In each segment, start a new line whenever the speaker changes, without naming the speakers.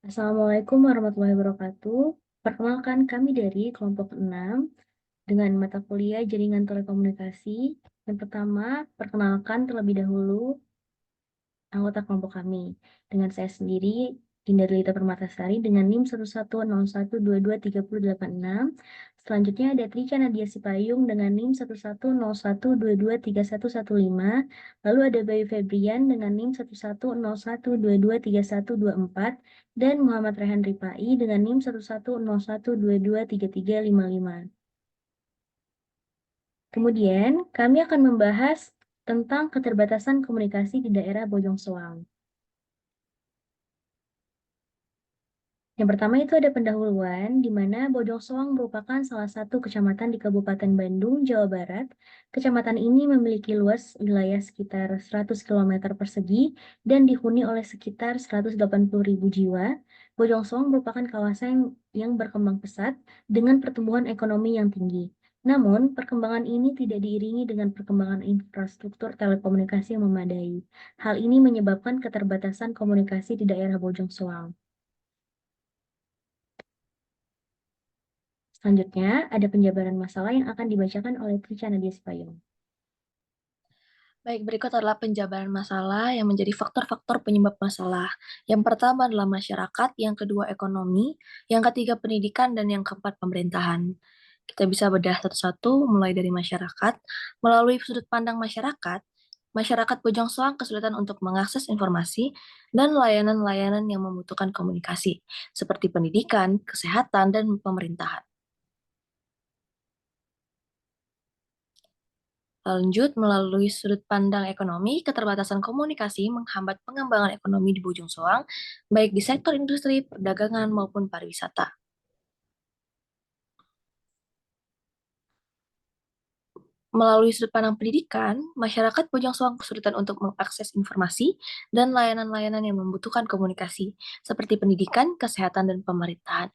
Assalamualaikum warahmatullahi wabarakatuh. Perkenalkan kami dari kelompok 6 dengan mata kuliah Jaringan Telekomunikasi. Yang pertama, perkenalkan terlebih dahulu anggota kelompok kami. Dengan saya sendiri, Dinda Delita Permatasari dengan NIM 1101223086. Selanjutnya ada Trika Nadia Sipayung dengan NIM 1101223115. Lalu ada Bayu Febrian dengan NIM 1101223124 dan Muhammad Rehan Ripai dengan NIM 1101223355. Kemudian, kami akan membahas tentang keterbatasan komunikasi di daerah Bojong Soang. Yang pertama itu ada pendahuluan, di mana Bojong Soang merupakan salah satu kecamatan di Kabupaten Bandung, Jawa Barat. Kecamatan ini memiliki luas wilayah sekitar 100 km persegi dan dihuni oleh sekitar 180.000 jiwa. Bojong Soang merupakan kawasan yang berkembang pesat dengan pertumbuhan ekonomi yang tinggi. Namun, perkembangan ini tidak diiringi dengan perkembangan infrastruktur telekomunikasi yang memadai. Hal ini menyebabkan keterbatasan komunikasi di daerah Bojong Soang. Selanjutnya, ada penjabaran masalah yang akan dibacakan oleh Tricia Nadia Sipayung.
Baik, berikut adalah penjabaran masalah yang menjadi faktor-faktor penyebab masalah. Yang pertama adalah masyarakat, yang kedua ekonomi, yang ketiga pendidikan, dan yang keempat pemerintahan. Kita bisa bedah satu-satu, mulai dari masyarakat. Melalui sudut pandang masyarakat, masyarakat Bojong Soang kesulitan untuk mengakses informasi dan layanan-layanan yang membutuhkan komunikasi, seperti pendidikan, kesehatan, dan pemerintahan. Lanjut, melalui sudut pandang ekonomi, keterbatasan komunikasi menghambat pengembangan ekonomi di Bojong Soang, baik di sektor industri, perdagangan, maupun pariwisata. Melalui sudut pandang pendidikan, masyarakat Bojong Soang kesulitan untuk mengakses informasi dan layanan-layanan yang membutuhkan komunikasi, seperti pendidikan, kesehatan, dan pemerintahan.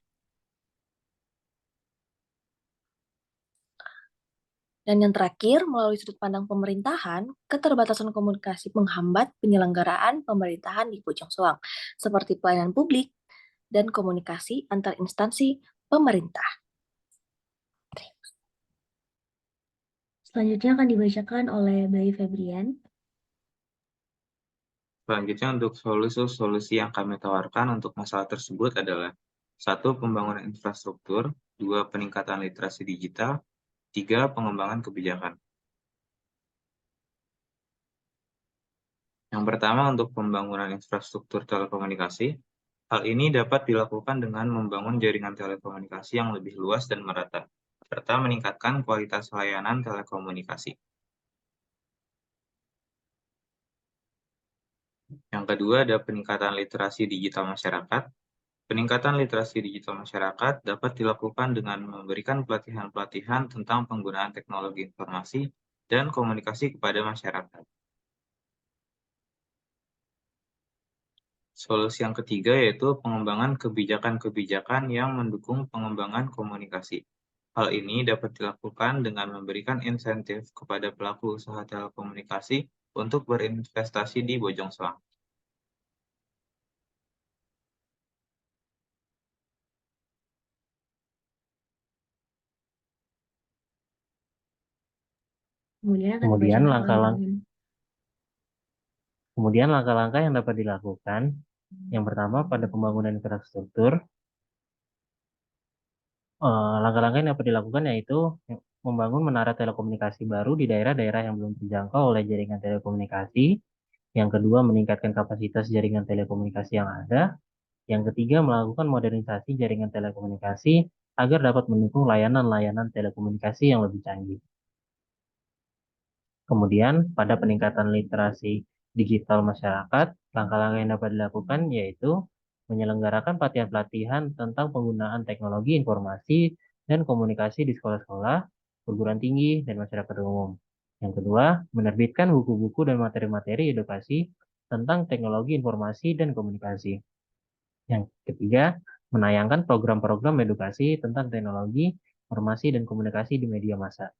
Dan yang terakhir, melalui sudut pandang pemerintahan, keterbatasan komunikasi menghambat penyelenggaraan pemerintahan di Bojong Soang, seperti pelayanan publik dan komunikasi antar instansi pemerintah.
Selanjutnya akan dibacakan oleh Bayu Febrian.
Selanjutnya untuk solusi-solusi yang kami tawarkan untuk masalah tersebut adalah: 1. Pembangunan infrastruktur, 2. Peningkatan literasi digital, 3. Pengembangan kebijakan. Yang pertama untuk pembangunan infrastruktur telekomunikasi, hal ini dapat dilakukan dengan membangun jaringan telekomunikasi yang lebih luas dan merata, serta meningkatkan kualitas layanan telekomunikasi. Yang kedua ada peningkatan literasi digital masyarakat. Peningkatan literasi digital masyarakat dapat dilakukan dengan memberikan pelatihan-pelatihan tentang penggunaan teknologi informasi dan komunikasi kepada masyarakat. Solusi yang ketiga yaitu pengembangan kebijakan-kebijakan yang mendukung pengembangan komunikasi. Hal ini dapat dilakukan dengan memberikan insentif kepada pelaku usaha telekomunikasi untuk berinvestasi di Bojong Soang.
Kemudian akan
Kemudian
dibacakan oleh
langkah-langkah
Muhammad.
kemudian langkah-langkah yang dapat dilakukan, yang pertama pada pembangunan infrastruktur, langkah-langkah yang dapat dilakukan yaitu membangun menara telekomunikasi baru di daerah-daerah yang belum terjangkau oleh jaringan telekomunikasi. Yang kedua, meningkatkan kapasitas jaringan telekomunikasi yang ada. Yang ketiga, melakukan modernisasi jaringan telekomunikasi agar dapat mendukung layanan-layanan telekomunikasi yang lebih canggih. Kemudian, pada peningkatan literasi digital masyarakat, langkah-langkah yang dapat dilakukan yaitu menyelenggarakan pelatihan-pelatihan tentang penggunaan teknologi informasi dan komunikasi di sekolah-sekolah, perguruan tinggi, dan masyarakat umum. Yang kedua, menerbitkan buku-buku dan materi-materi edukasi tentang teknologi informasi dan komunikasi. Yang ketiga, menayangkan program-program edukasi tentang teknologi, informasi, dan komunikasi di media massa.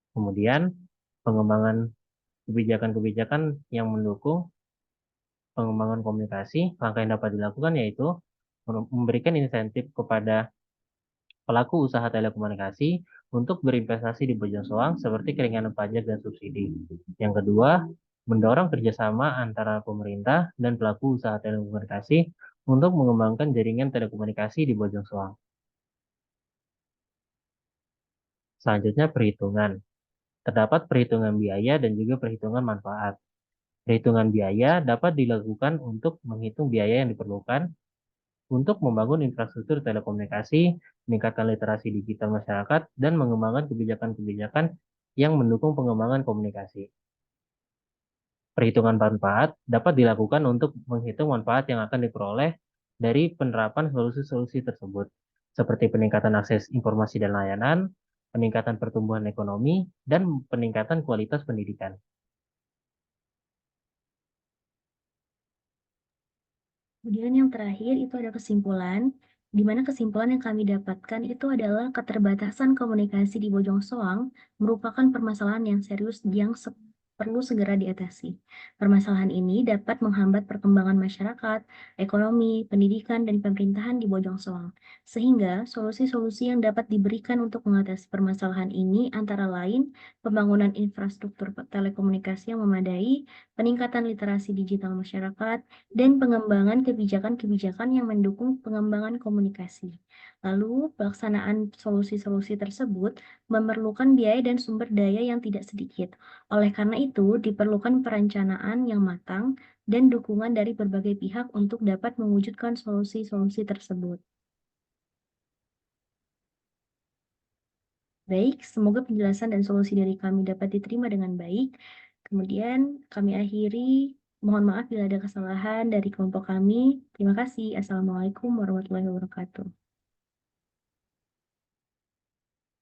Kemudian, pengembangan kebijakan-kebijakan yang mendukung pengembangan komunikasi, langkah yang dapat dilakukan yaitu memberikan insentif kepada pelaku usaha telekomunikasi untuk berinvestasi di Bojong Soang seperti keringanan pajak dan subsidi. Yang kedua, mendorong kerjasama antara pemerintah dan pelaku usaha telekomunikasi untuk mengembangkan jaringan telekomunikasi di Bojong Soang. Selanjutnya perhitungan. Terdapat perhitungan biaya dan juga perhitungan manfaat. Perhitungan biaya dapat dilakukan untuk menghitung biaya yang diperlukan untuk membangun infrastruktur telekomunikasi, meningkatkan literasi digital masyarakat, dan mengembangkan kebijakan-kebijakan yang mendukung pengembangan komunikasi. Perhitungan manfaat dapat dilakukan untuk menghitung manfaat yang akan diperoleh dari penerapan solusi-solusi tersebut, seperti peningkatan akses informasi dan layanan, peningkatan pertumbuhan ekonomi, dan peningkatan kualitas pendidikan.
Kemudian yang terakhir itu ada kesimpulan, di mana kesimpulan yang kami dapatkan itu adalah keterbatasan komunikasi di Bojong Soang merupakan permasalahan yang serius yang perlu segera diatasi. Permasalahan ini dapat menghambat perkembangan masyarakat, ekonomi, pendidikan, dan pemerintahan di Bojong Soang. Sehingga solusi-solusi yang dapat diberikan untuk mengatasi permasalahan ini antara lain pembangunan infrastruktur telekomunikasi yang memadai, peningkatan literasi digital masyarakat, dan pengembangan kebijakan-kebijakan yang mendukung pengembangan komunikasi. Lalu, pelaksanaan solusi-solusi tersebut memerlukan biaya dan sumber daya yang tidak sedikit. Oleh karena itu, diperlukan perencanaan yang matang dan dukungan dari berbagai pihak untuk dapat mewujudkan solusi-solusi tersebut. Baik, semoga penjelasan dan solusi dari kami dapat diterima dengan baik. Kemudian kami akhiri, mohon maaf bila ada kesalahan dari kelompok kami. Terima kasih. Assalamualaikum warahmatullahi wabarakatuh.